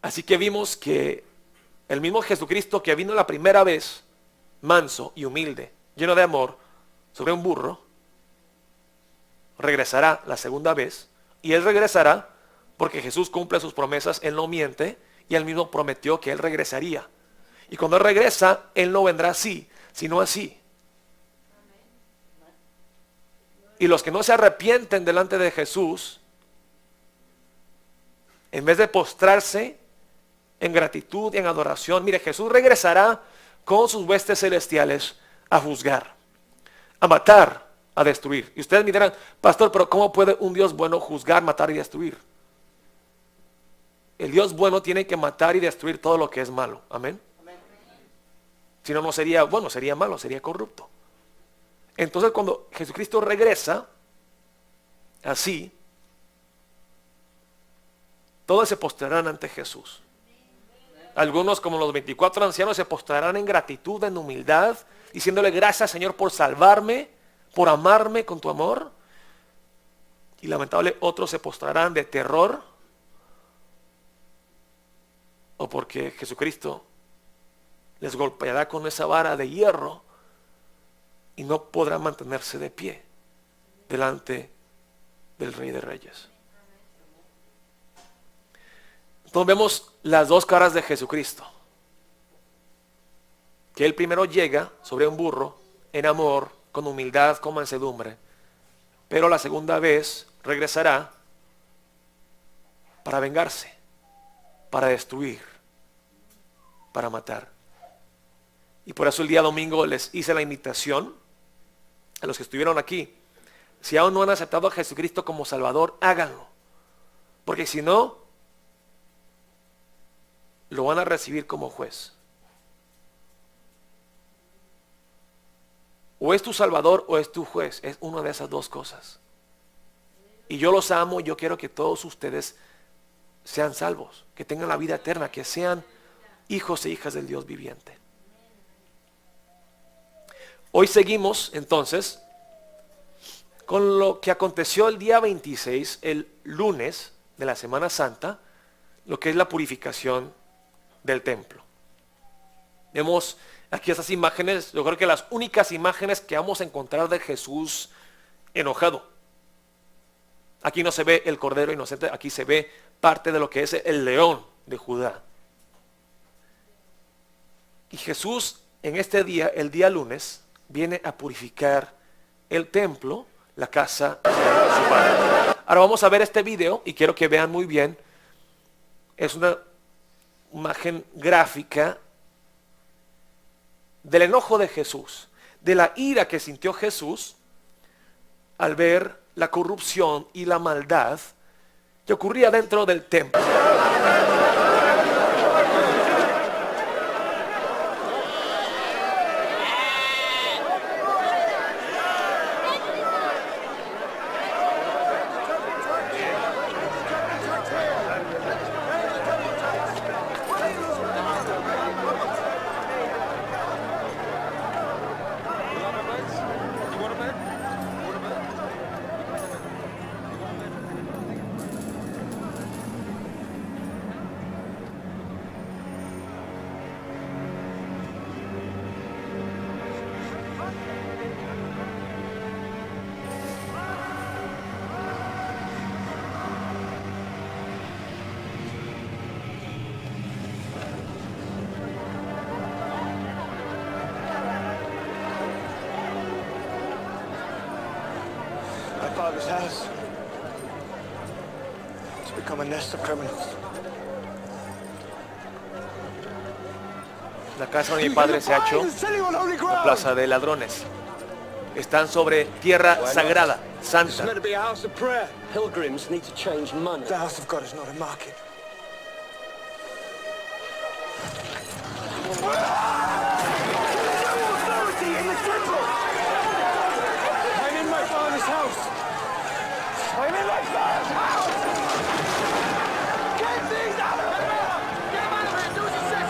Así que vimos que el mismo Jesucristo que vino la primera vez, manso y humilde, lleno de amor, sobre un burro, regresará la segunda vez. Y Él regresará porque Jesús cumple sus promesas, Él no miente, y Él mismo prometió que Él regresaría. Y cuando Él regresa, Él no vendrá así, sino así. Y los que no se arrepienten delante de Jesús, en vez de postrarse en gratitud y en adoración, mire, Jesús regresará con sus huestes celestiales a juzgar, a matar, a destruir. Y ustedes me dirán, pastor, pero ¿cómo puede un Dios bueno juzgar, matar y destruir? El Dios bueno tiene que matar y destruir todo lo que es malo. Amén. Si no, no sería bueno, sería malo, sería corrupto. Entonces cuando Jesucristo regresa, así, todos se postrarán ante Jesús. Algunos, como los 24 ancianos, se postrarán en gratitud, en humildad, diciéndole gracias, Señor, por salvarme, por amarme con tu amor. Y lamentable, otros se postrarán de terror, o porque Jesucristo les golpeará con esa vara de hierro y no podrán mantenerse de pie delante del Rey de Reyes. Entonces vemos las dos caras de Jesucristo. Que Él primero llega sobre un burro, en amor, con humildad, con mansedumbre. Pero la segunda vez regresará para vengarse, para destruir, para matar. Y por eso el día domingo les hice la invitación a los que estuvieron aquí. Si aún no han aceptado a Jesucristo como Salvador, háganlo. Porque si no, lo van a recibir como juez. O es tu Salvador o es tu juez. Es una de esas dos cosas. Y yo los amo. Yo quiero que todos ustedes sean salvos, que tengan la vida eterna, que sean hijos e hijas del Dios viviente. Hoy seguimos entonces con lo que aconteció el día 26, el lunes de la Semana Santa, lo que es la purificación del templo. Vemos aquí esas imágenes, yo creo que las únicas imágenes que vamos a encontrar de Jesús enojado. Aquí no se ve el cordero inocente, aquí se ve parte de lo que es el león de Judá. Y Jesús en este día, el día lunes, viene a purificar el templo, la casa de su padre. Ahora vamos a ver este video y quiero que vean muy bien. Es una imagen gráfica del enojo de Jesús, de la ira que sintió Jesús al ver la corrupción y la maldad que ocurría dentro del templo. My father's house. It's become a nest of criminals. La casa de mi padre se ha hecho una plaza de ladrones. Están sobre tierra sagrada, It's santa. meant to be a house of prayer. Pilgrims need to change money. The house of God is not a market. I'm in my father's house. I'm in my father's house. Get these out of here! Get him out of here! Do as he says!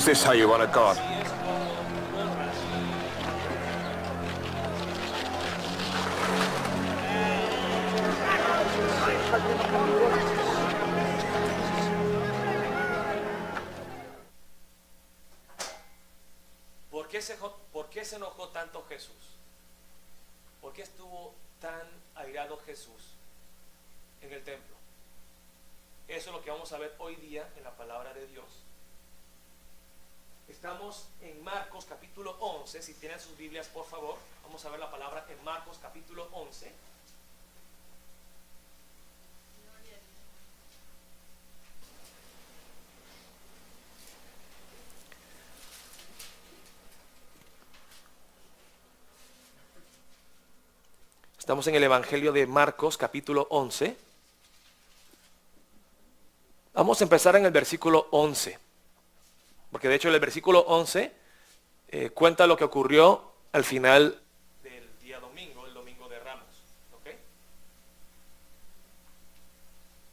this how you want it gone? ¿Por qué se enojó tanto Jesús? ¿Por qué estuvo tan airado Jesús en el templo? Eso es lo que vamos a ver hoy día en la palabra de Dios. Estamos en Marcos capítulo 11. Si tienen sus Biblias, por favor, vamos a ver la palabra en Marcos capítulo 11. Estamos en el Evangelio de Marcos, capítulo 11. Vamos a empezar en el versículo 11. Porque de hecho el versículo 11 cuenta lo que ocurrió al final del día domingo, el domingo de Ramos. ¿Ok?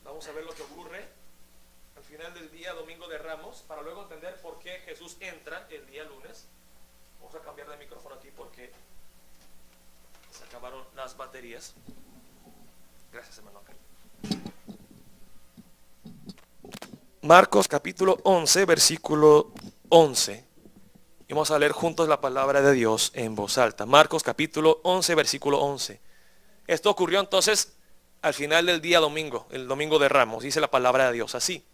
Vamos a ver lo que ocurre al final del día domingo de Ramos, para luego entender por qué Jesús entra el día lunes. Vamos a cambiar de micrófono aquí porque se acabaron las baterías. Gracias, hermano. Marcos capítulo 11, versículo 11. Y vamos a leer juntos la palabra de Dios en voz alta. Marcos capítulo 11, versículo 11. Esto ocurrió entonces al final del día domingo, el domingo de Ramos. Dice la palabra de Dios así.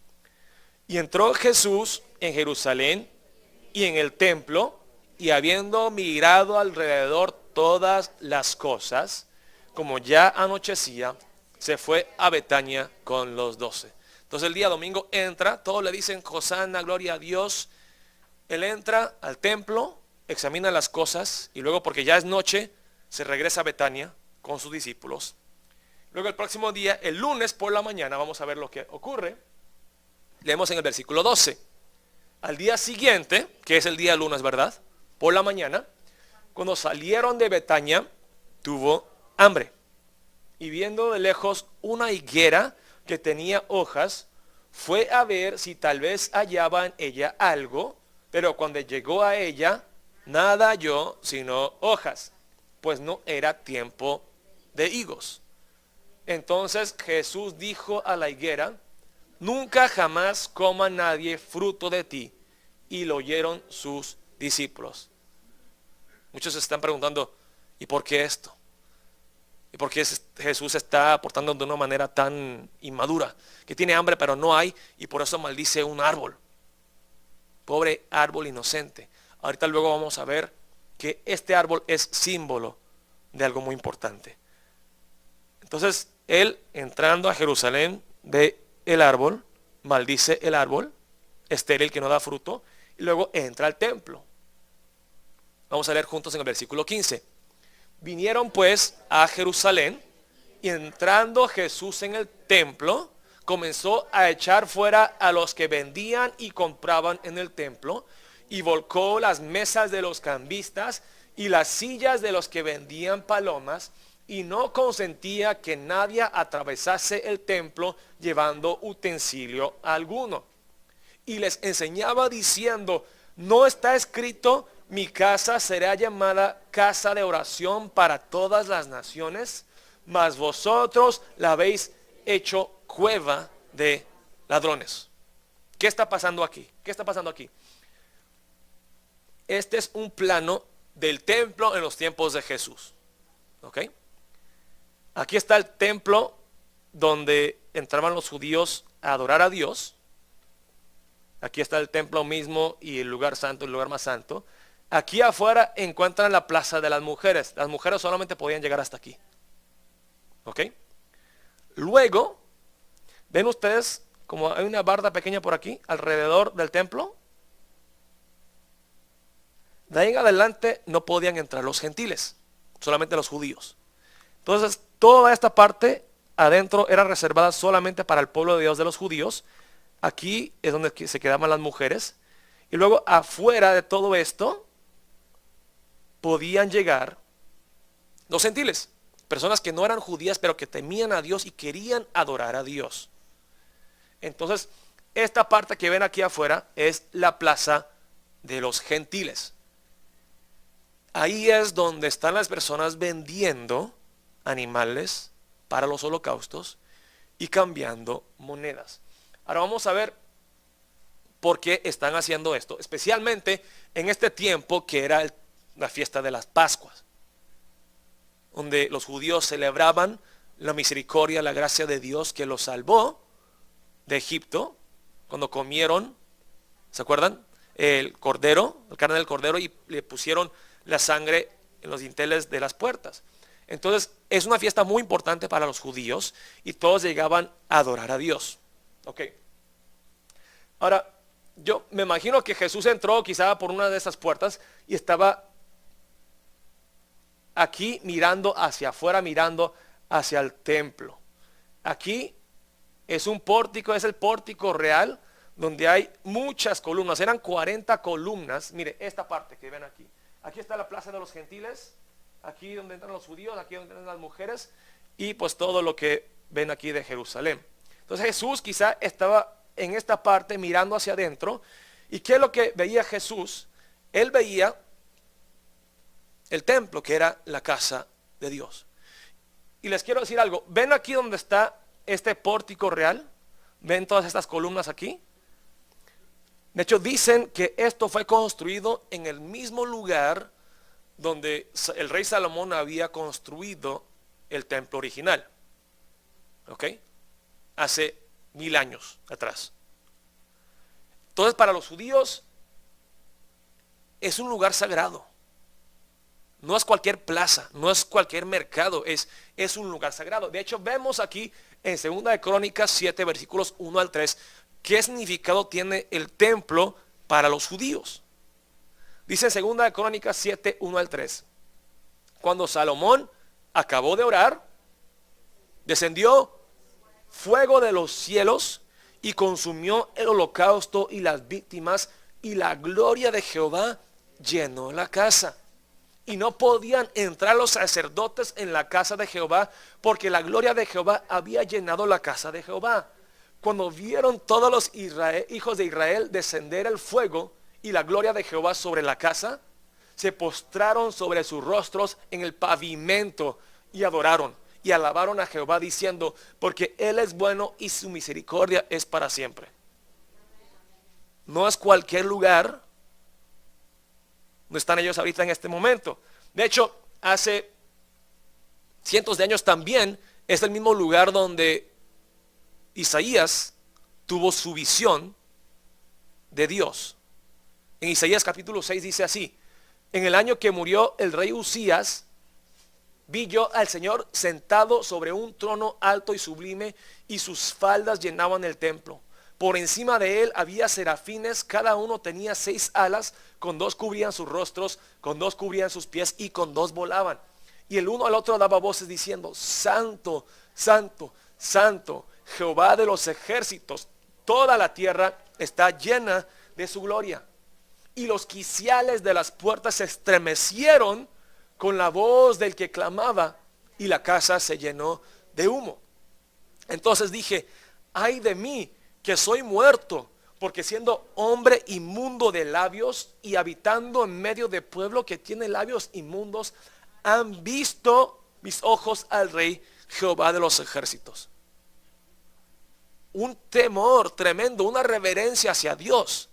Y entró Jesús en Jerusalén y en el templo, y habiendo mirado alrededor todas las cosas, como ya anochecía, se fue a Betania con los 12. Entonces el día domingo entra, todos le dicen Hosana, gloria a Dios. Él entra al templo, examina las cosas, y luego, porque ya es noche, se regresa a Betania con sus discípulos. Luego el próximo día, el lunes por la mañana, vamos a ver lo que ocurre. Leemos en el versículo 12. Al día siguiente, que es el día lunes, ¿verdad? Por la mañana, cuando salieron de Betania, tuvo hambre. Y viendo de lejos una higuera que tenía hojas, fue a ver si tal vez hallaba en ella algo, pero cuando llegó a ella, nada halló sino hojas, pues no era tiempo de higos. Entonces Jesús dijo a la higuera: nunca jamás coma nadie fruto de ti. Y lo oyeron sus discípulos. Muchos se están preguntando, ¿y por qué esto? ¿Y por qué Jesús está portando de una manera tan inmadura? Que tiene hambre pero no hay, y por eso maldice un árbol. Pobre árbol inocente. Ahorita luego vamos a ver que este árbol es símbolo de algo muy importante. Entonces él, entrando a Jerusalén, ve el árbol, maldice el árbol estéril que no da fruto, y luego entra al templo. Vamos a leer juntos en el versículo 15. Vinieron pues a Jerusalén, y entrando Jesús en el templo, comenzó a echar fuera a los que vendían y compraban en el templo, y volcó las mesas de los cambistas y las sillas de los que vendían palomas, y no consentía que nadie atravesase el templo llevando utensilio alguno. Y les enseñaba diciendo: ¿no está escrito: mi casa será llamada casa de oración para todas las naciones? Mas vosotros la habéis hecho cueva de ladrones. ¿Qué está pasando aquí? ¿Qué está pasando aquí? Este es un plano del templo en los tiempos de Jesús. ¿Ok? Aquí está el templo donde entraban los judíos a adorar a Dios. Aquí está el templo mismo y el lugar santo, el lugar más santo. Aquí afuera encuentran la plaza de las mujeres. Las mujeres solamente podían llegar hasta aquí. ¿Ok? Luego, ¿ven ustedes como hay una barda pequeña por aquí, alrededor del templo? De ahí en adelante no podían entrar los gentiles, solamente los judíos. Entonces, toda esta parte adentro era reservada solamente para el pueblo de Dios de los judíos. Aquí es donde se quedaban las mujeres. Y luego afuera de todo esto podían llegar los gentiles, personas que no eran judías pero que temían a Dios y querían adorar a Dios. Entonces esta parte que ven aquí afuera es la plaza de los gentiles. Ahí es donde están las personas vendiendo animales para los holocaustos y cambiando monedas. Ahora vamos a ver por qué están haciendo esto, especialmente en este tiempo que era la fiesta de las Pascuas, donde los judíos celebraban la misericordia, la gracia de Dios que los salvó de Egipto, cuando comieron, ¿se acuerdan? El cordero, la carne del cordero, y le pusieron la sangre en los dinteles de las puertas. Entonces es una fiesta muy importante para los judíos y todos llegaban a adorar a Dios. Ok. Ahora, yo me imagino que Jesús entró quizá por una de esas puertas y estaba aquí mirando hacia afuera, mirando hacia el templo. Aquí es un pórtico, es el pórtico real, donde hay muchas columnas. Eran 40 columnas. Mire, esta parte que ven aquí. Aquí está la plaza de los gentiles, aquí donde entran los judíos, aquí donde entran las mujeres, y pues todo lo que ven aquí de Jerusalén. Entonces Jesús quizá estaba en esta parte mirando hacia adentro. ¿Y qué es lo que veía Jesús? Él veía el templo, que era la casa de Dios. Y les quiero decir algo. ¿Ven aquí donde está este pórtico real? ¿Ven todas estas columnas aquí? De hecho, dicen que esto fue construido en el mismo lugar donde el rey Salomón había construido el templo original. ¿Ok? Hace 1000 años atrás. Entonces, para los judíos es un lugar sagrado. No es cualquier plaza, no es cualquier mercado, es un lugar sagrado. De hecho, vemos aquí en 2 de Crónicas 7, versículos 1 al 3, qué significado tiene el templo para los judíos. Dice en 2 de Crónicas 7, 1 al 3. Cuando Salomón acabó de orar, descendió fuego de los cielos y consumió el holocausto y las víctimas, y la gloria de Jehová llenó la casa. Y no podían entrar los sacerdotes en la casa de Jehová, porque la gloria de Jehová había llenado la casa de Jehová. Cuando vieron todos los hijos de Israel descender el fuego y la gloria de Jehová sobre la casa, se postraron sobre sus rostros en el pavimento y adoraron y alabaron a Jehová diciendo, porque Él es bueno y su misericordia es para siempre. No es cualquier lugar donde están ellos ahorita en este momento. De hecho, hace cientos de años también es el mismo lugar donde Isaías tuvo su visión de Dios. En Isaías capítulo 6 dice así: en el año que murió el rey Usías, vi yo al Señor sentado sobre un trono alto y sublime, y sus faldas llenaban el templo. Por encima de él había serafines, cada uno tenía 6 alas, con 2 cubrían sus rostros, con 2 cubrían sus pies, y con 2 volaban. Y el uno al otro daba voces diciendo, Santo, Santo, Santo, Jehová de los ejércitos, toda la tierra está llena de su gloria. Y los quiciales de las puertas se estremecieron con la voz del que clamaba, y la casa se llenó de humo. Entonces dije, ay de mí, que soy muerto, porque siendo hombre inmundo de labios y habitando en medio de pueblo que tiene labios inmundos, han visto mis ojos al Rey Jehová de los ejércitos. Un temor tremendo, una reverencia hacia Dios.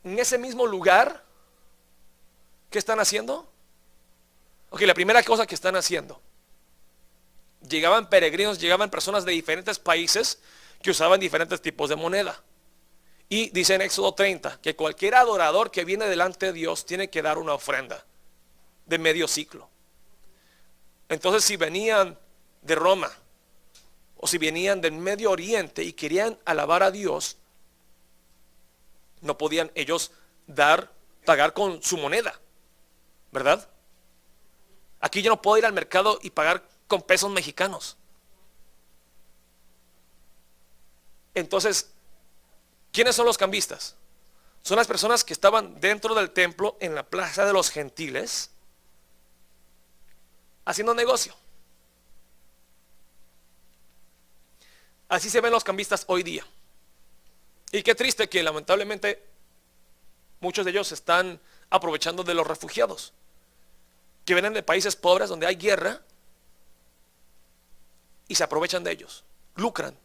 En ese mismo lugar, ¿qué están haciendo? Ok, la primera cosa que están haciendo: llegaban peregrinos, llegaban personas de diferentes países que usaban diferentes tipos de moneda. Y dice en Éxodo 30 que cualquier adorador que viene delante de Dios tiene que dar una ofrenda de medio ciclo. Entonces, si venían de Roma o si venían del Medio Oriente y querían alabar a Dios, no podían ellos pagar con su moneda, ¿verdad? Aquí yo no puedo ir al mercado y pagar con pesos mexicanos. Entonces, ¿quiénes son los cambistas? Son las personas que estaban dentro del templo, en la plaza de los gentiles, haciendo negocio. Así se ven los cambistas hoy día. Y qué triste que lamentablemente muchos de ellos se están aprovechando de los refugiados, que vienen de países pobres donde hay guerra y se aprovechan de ellos, lucran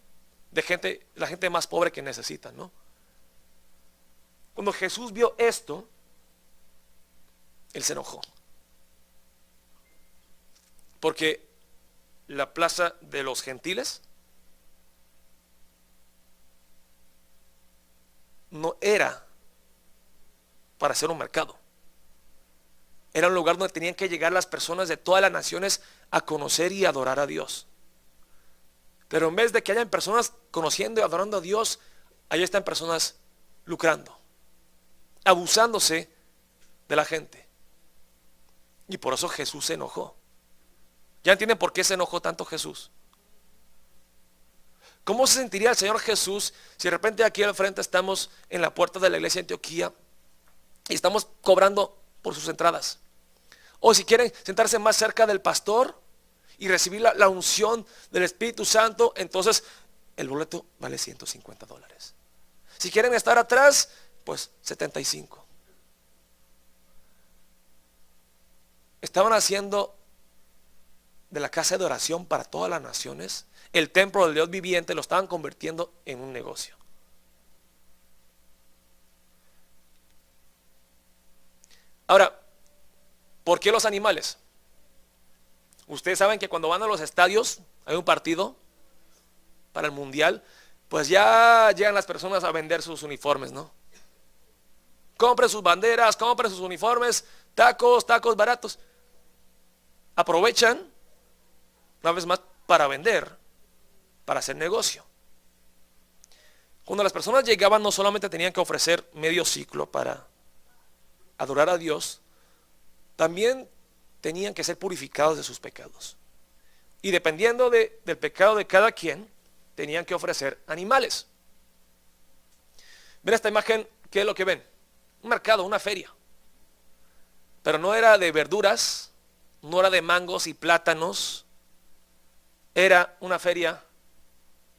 de gente, la gente más pobre que necesitan, ¿no? Cuando Jesús vio esto, Él se enojó. Porque la plaza de los gentiles no era para hacer un mercado. Era un lugar donde tenían que llegar las personas de todas las naciones a conocer y adorar a Dios. Pero en vez de que hayan personas conociendo y adorando a Dios, ahí están personas lucrando, abusándose de la gente. Y por eso Jesús se enojó. ¿Ya entienden por qué se enojó tanto Jesús? ¿Cómo se sentiría el Señor Jesús si de repente aquí al frente estamos en la puerta de la iglesia de Antioquía y estamos cobrando por sus entradas? O si quieren sentarse más cerca del pastor y recibir la unción del Espíritu Santo, entonces el boleto vale $150. Si quieren estar atrás, pues 75. Estaban haciendo de la casa de oración para todas las naciones, el templo del Dios viviente, lo estaban convirtiendo en un negocio. Ahora, ¿por qué los animales? Ustedes saben que cuando van a los estadios, hay un partido para el mundial, pues ya llegan las personas a vender sus uniformes, ¿no? Compren sus banderas, compren sus uniformes, tacos baratos. Aprovechan, una vez más, para vender, para hacer negocio. Cuando las personas llegaban, no solamente tenían que ofrecer medio ciclo para adorar a Dios, también tenían que ser purificados de sus pecados. Y dependiendo del pecado de cada quien, tenían que ofrecer animales. Ven esta imagen, ¿qué es lo que ven? Un mercado, una feria. Pero no era de verduras, no era de mangos y plátanos, era una feria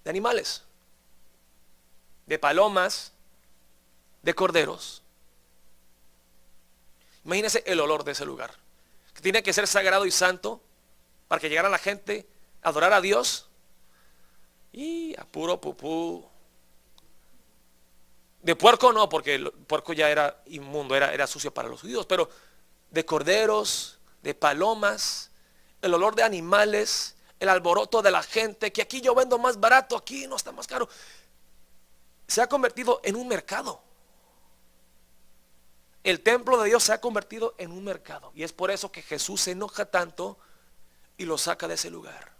de animales, de palomas, de corderos. Imagínense el olor de ese lugar, que tiene que ser sagrado y santo para que llegara la gente a adorar a Dios, y a puro pupú. De puerco no, porque el puerco ya era inmundo, era sucio para los judíos, pero de corderos, de palomas, el olor de animales, el alboroto de la gente, que aquí yo vendo más barato, aquí no está más caro. Se ha convertido en un mercado. El templo de Dios se ha convertido en un mercado, y es por eso que Jesús se enoja tanto y lo saca de ese lugar.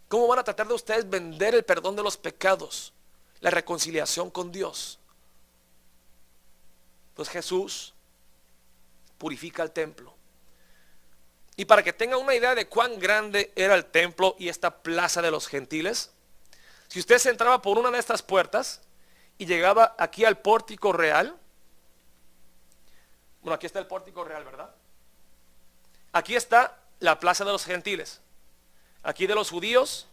¿Cómo van a tratar de ustedes vender el perdón de los pecados, la reconciliación con Dios? Pues Jesús purifica el templo. Y para que tengan una idea de cuán grande era el templo y esta plaza de los gentiles, si usted se entraba por una de estas puertas y llegaba aquí al pórtico real, bueno, aquí está el pórtico real, ¿verdad? Aquí está la plaza de los gentiles, aquí de los judíos,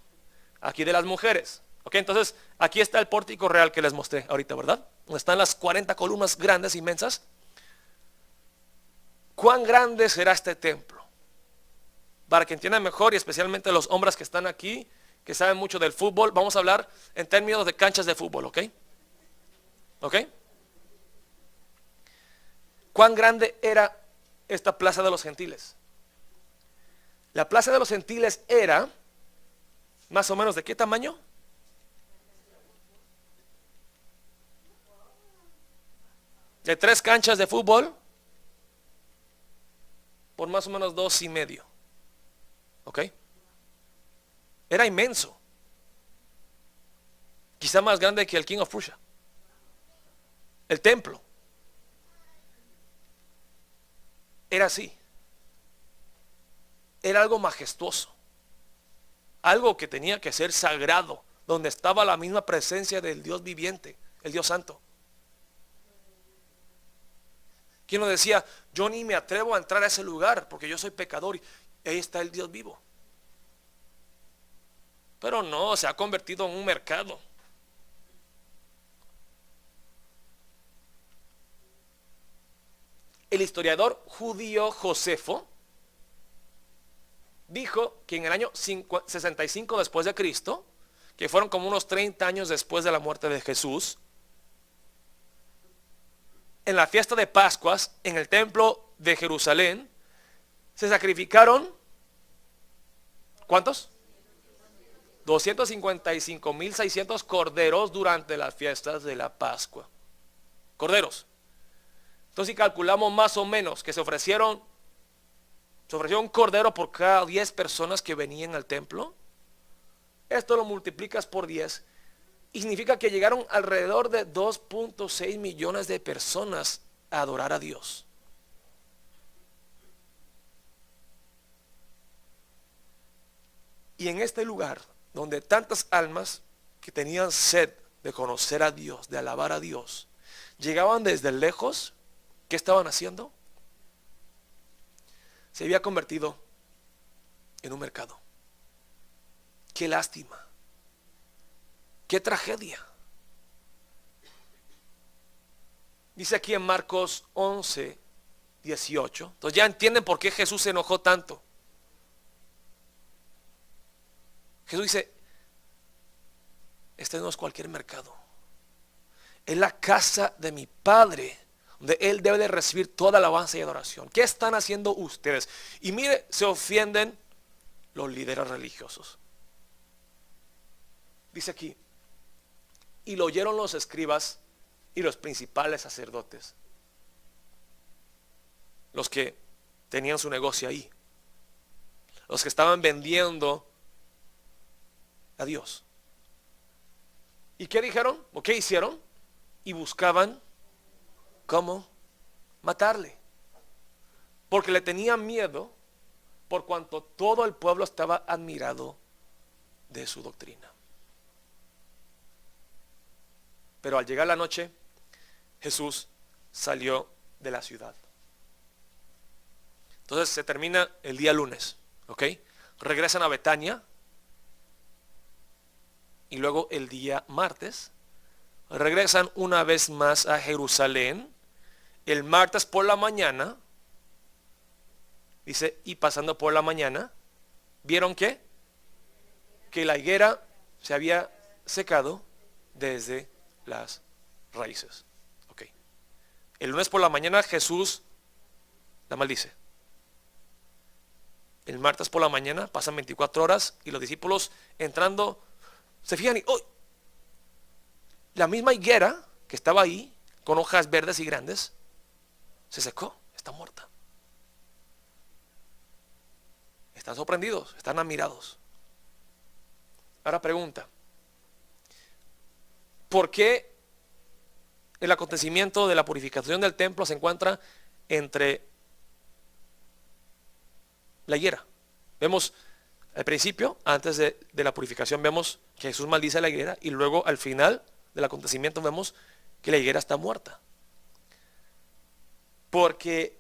aquí de las mujeres. Ok, entonces aquí está el pórtico real que les mostré ahorita, ¿verdad? Donde están las 40 columnas grandes, inmensas. ¿Cuán grande será este templo? Para que entiendan mejor, y especialmente los hombres que están aquí, que saben mucho del fútbol, vamos a hablar en términos de canchas de fútbol, ¿ok? ¿Ok? ¿Cuán grande era esta plaza de los gentiles? La plaza de los gentiles era más o menos ¿de qué tamaño? De 3 canchas de fútbol por más o menos 2.5. ¿Ok? Era inmenso. Quizá más grande que el King of Prussia. El templo era así. Era algo majestuoso, algo que tenía que ser sagrado, donde estaba la misma presencia del Dios viviente, el Dios santo. ¿Quién nos decía? Yo ni me atrevo a entrar a ese lugar porque yo soy pecador, y ahí está el Dios vivo. Pero no, se ha convertido en un mercado. El historiador judío Josefo dijo que en el año 65 después de Cristo, que fueron como unos 30 años después de la muerte de Jesús, en la fiesta de Pascuas, en el templo de Jerusalén, se sacrificaron, ¿cuántos? 255.600 corderos durante las fiestas de la Pascua. Corderos. Entonces, si calculamos más o menos que se ofreció un cordero por cada 10 personas que venían al templo, esto lo multiplicas por 10 y significa que llegaron alrededor de 2.6 millones de personas a adorar a Dios. Y en este lugar, donde tantas almas que tenían sed de conocer a Dios, de alabar a Dios, llegaban desde lejos, ¿qué estaban haciendo? Se había convertido en un mercado. Qué lástima, qué tragedia. Dice aquí en Marcos 11, 18. Entonces ya entienden por qué Jesús se enojó tanto. Jesús dice, este no es cualquier mercado, es la casa de mi Padre, donde Él debe de recibir toda alabanza y adoración. ¿Qué están haciendo ustedes? Y mire, se ofenden los líderes religiosos. Dice aquí, y lo oyeron los escribas y los principales sacerdotes, los que tenían su negocio ahí, los que estaban vendiendo a Dios. ¿Y qué dijeron? ¿O qué hicieron? Y buscaban cómo matarle, porque le tenían miedo, por cuanto todo el pueblo estaba admirado de su doctrina. Pero al llegar la noche, Jesús salió de la ciudad. Entonces se termina el día lunes, ¿ok? Regresan a Betania. Y luego el día martes, regresan una vez más a Jerusalén. El martes por la mañana, dice, y pasando por la mañana, ¿vieron qué? Que la higuera se había secado desde las raíces. Ok. El lunes por la mañana Jesús la maldice. El martes por la mañana pasan 24 horas y los discípulos entrando se fijan y la misma higuera que estaba ahí con hojas verdes y grandes se secó, está muerta. Están sorprendidos, están admirados. Ahora pregunta, ¿por qué el acontecimiento de la purificación del templo se encuentra entre la higuera? Vemos al principio, antes de la purificación, vemos que Jesús maldice a la higuera y luego al final del acontecimiento vemos que la higuera está muerta. Porque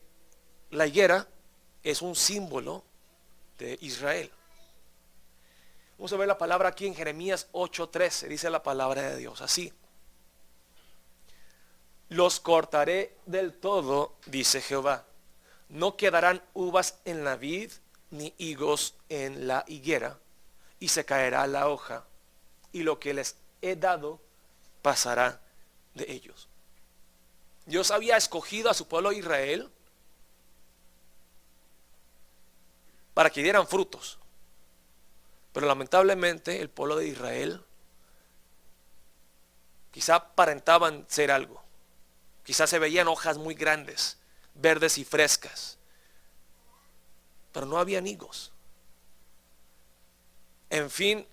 la higuera es un símbolo de Israel. Vamos a ver la palabra aquí en Jeremías 8:13, dice la palabra de Dios así: los cortaré del todo, dice Jehová, no quedarán uvas en la vid, ni higos en la higuera, y se caerá la hoja, y lo que les he dado pasará de ellos. Dios había escogido a su pueblo Israel para que dieran frutos, pero lamentablemente el pueblo de Israel quizá aparentaban ser algo, quizá se veían hojas muy grandes, verdes y frescas, pero no habían higos. En fin,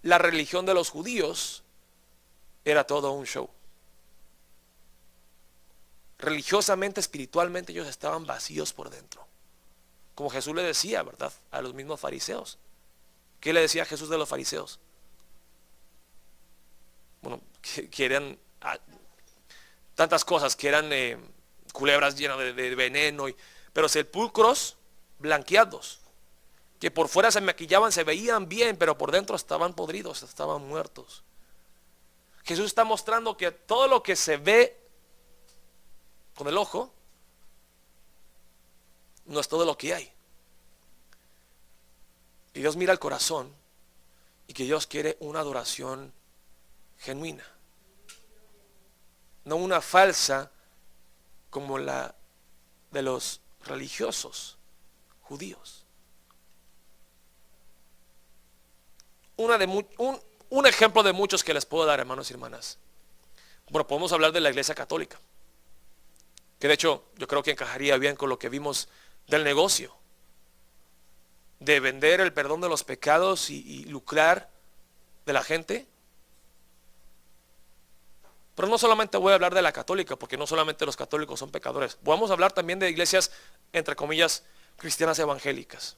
la religión de los judíos era todo un show. Religiosamente, espiritualmente, ellos estaban vacíos por dentro. Como Jesús le decía, ¿verdad?, a los mismos fariseos. ¿Qué le decía Jesús de los fariseos? Bueno, que eran tantas cosas, que eran culebras llenas de veneno, pero sepulcros blanqueados, que por fuera se maquillaban, se veían bien, pero por dentro estaban podridos, estaban muertos. Jesús está mostrando que todo lo que se ve con el ojo no es todo lo que hay. Y Dios mira el corazón y que Dios quiere una adoración genuina, no una falsa como la de los religiosos judíos. Un ejemplo de muchos que les puedo dar, hermanos y hermanas. Bueno, podemos hablar de la iglesia católica, que de hecho yo creo que encajaría bien con lo que vimos del negocio, de vender el perdón de los pecados y lucrar de la gente. Pero no solamente voy a hablar de la católica, porque no solamente los católicos son pecadores. Vamos a hablar también de iglesias, entre comillas, cristianas evangélicas.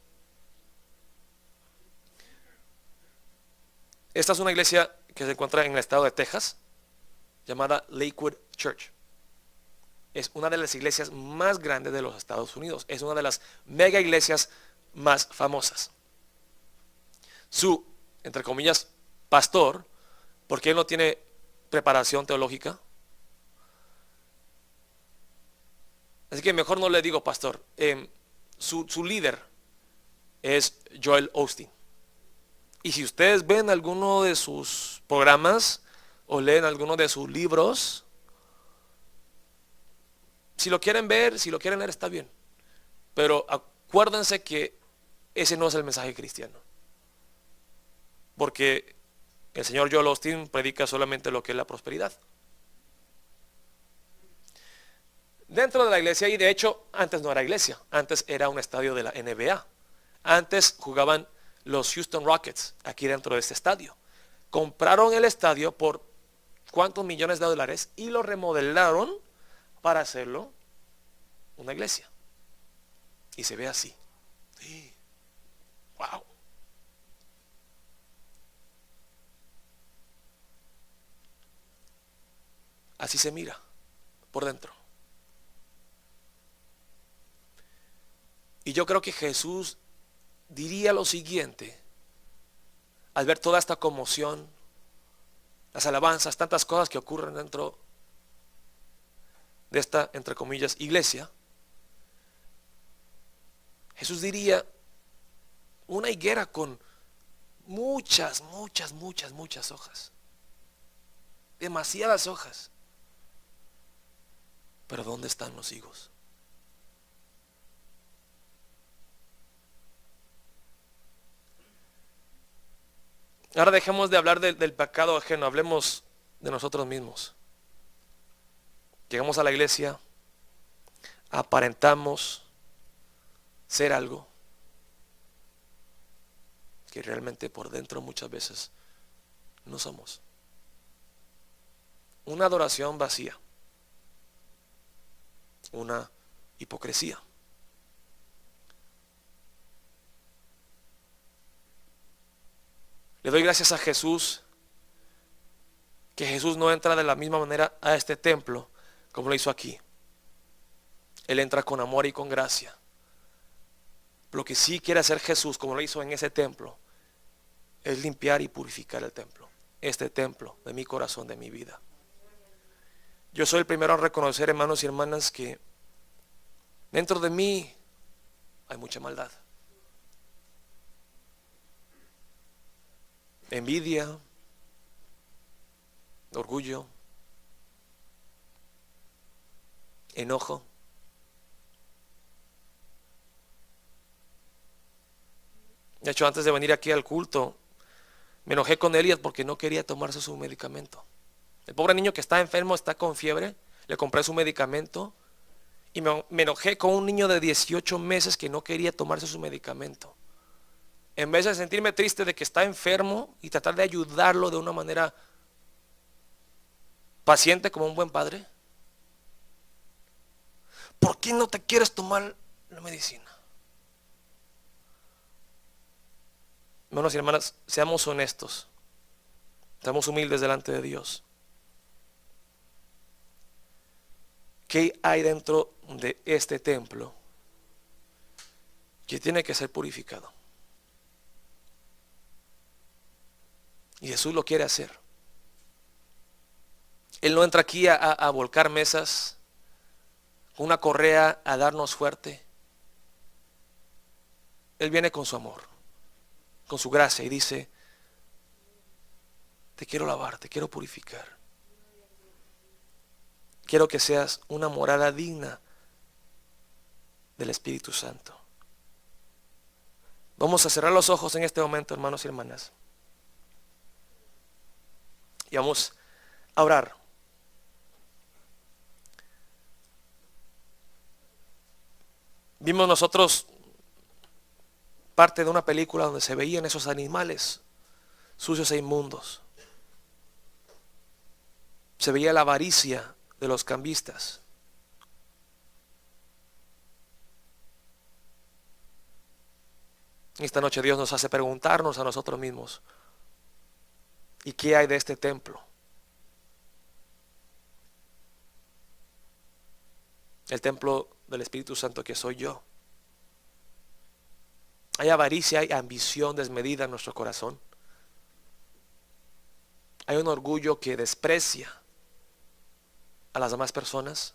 Esta es una iglesia que se encuentra en el estado de Texas, llamada Lakewood Church. Es una de las iglesias más grandes de los Estados Unidos. Es una de las mega iglesias más famosas. Su, entre comillas, pastor, porque él no tiene preparación teológica, así que mejor no le digo pastor. Su líder es Joel Osteen. Y si ustedes ven alguno de sus programas o leen alguno de sus libros, si lo quieren ver, si lo quieren leer, está bien. Pero acuérdense que ese no es el mensaje cristiano. Porque el señor Joel Osteen predica solamente lo que es la prosperidad. Dentro de la iglesia, y de hecho antes no era iglesia, antes era un estadio de la NBA. Antes jugaban los Houston Rockets aquí dentro de este estadio. Compraron el estadio por ¿cuántos millones de dólares? Y lo remodelaron para hacerlo una iglesia. Y se ve así. Sí. Wow. Así se mira por dentro. Y yo creo que Jesús diría lo siguiente al ver toda esta conmoción, las alabanzas, tantas cosas que ocurren dentro de esta, entre comillas, iglesia. Jesús diría: una higuera con muchas hojas, demasiadas hojas, pero ¿dónde están los higos? Ahora dejemos de hablar del pecado ajeno, hablemos de nosotros mismos. Llegamos a la iglesia, aparentamos ser algo que realmente por dentro muchas veces no somos. Una adoración vacía, una hipocresía. Le doy gracias a Jesús, que Jesús no entra de la misma manera a este templo como lo hizo aquí. Él entra con amor y con gracia. Lo que sí quiere hacer Jesús, como lo hizo en ese templo, es limpiar y purificar el templo. Este templo de mi corazón, de mi vida. Yo soy el primero a reconocer, hermanos y hermanas, que dentro de mí hay mucha maldad. Envidia, orgullo, enojo. De hecho, antes de venir aquí al culto, me enojé con Elías porque no quería tomarse su medicamento. El pobre niño que está enfermo, está con fiebre, le compré su medicamento y me enojé con un niño de 18 meses que no quería tomarse su medicamento. En vez de sentirme triste de que está enfermo y tratar de ayudarlo de una manera paciente como un buen padre, ¿por qué no te quieres tomar la medicina? Hermanos y hermanas, seamos honestos, seamos humildes delante de Dios. ¿Qué hay dentro de este templo que tiene que ser purificado? Y Jesús lo quiere hacer. Él no entra aquí a volcar mesas con una correa a darnos fuerte. Él viene con su amor, con su gracia y dice, te quiero lavar, te quiero purificar. Quiero que seas una morada digna del Espíritu Santo. Vamos a cerrar los ojos en este momento, hermanos y hermanas. Y vamos a orar. Vimos nosotros parte de una película donde se veían esos animales sucios e inmundos. Se veía la avaricia de los cambistas. Esta noche Dios nos hace preguntarnos a nosotros mismos, ¿y qué hay de este templo? El templo del Espíritu Santo que soy yo. Hay avaricia, hay ambición desmedida en nuestro corazón. Hay un orgullo que desprecia a las demás personas.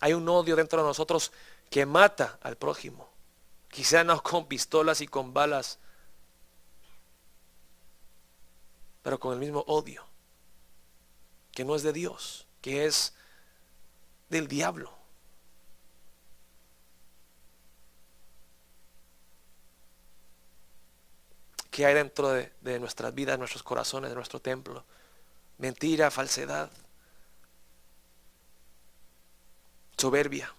Hay un odio dentro de nosotros que mata al prójimo. Quizá no con pistolas y con balas, pero con el mismo odio, que no es de Dios, que es del diablo. ¿Qué hay dentro de nuestras vidas, nuestros corazones, de nuestro templo? Mentira, falsedad, soberbia.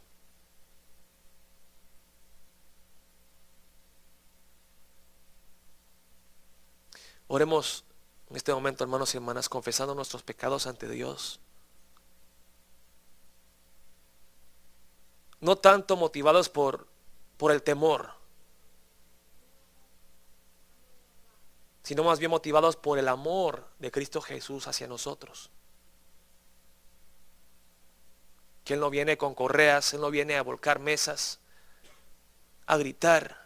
Oremos en este momento, hermanos y hermanas, confesando nuestros pecados ante Dios. No tanto motivados por el temor, sino más bien motivados por el amor de Cristo Jesús hacia nosotros. Que Él no viene con correas, Él no viene a volcar mesas, a gritar.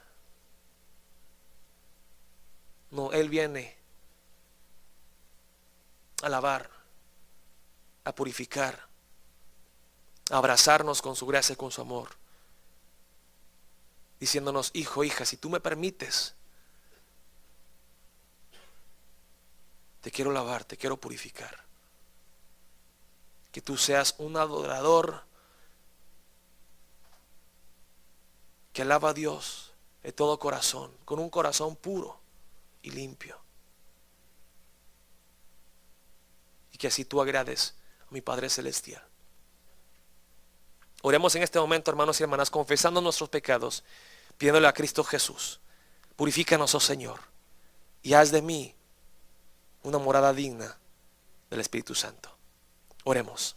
No, Él viene a lavar, a purificar, a abrazarnos con su gracia y con su amor, diciéndonos, hijo, hija, si tú me permites, te quiero lavar, te quiero purificar. Que tú seas un adorador que alaba a Dios de todo corazón, con un corazón puro y limpio. Y que así tú agrades a mi Padre Celestial. Oremos en este momento, hermanos y hermanas, confesando nuestros pecados, pidiéndole a Cristo Jesús, purifícanos, oh Señor, y haz de mí una morada digna del Espíritu Santo. Oremos.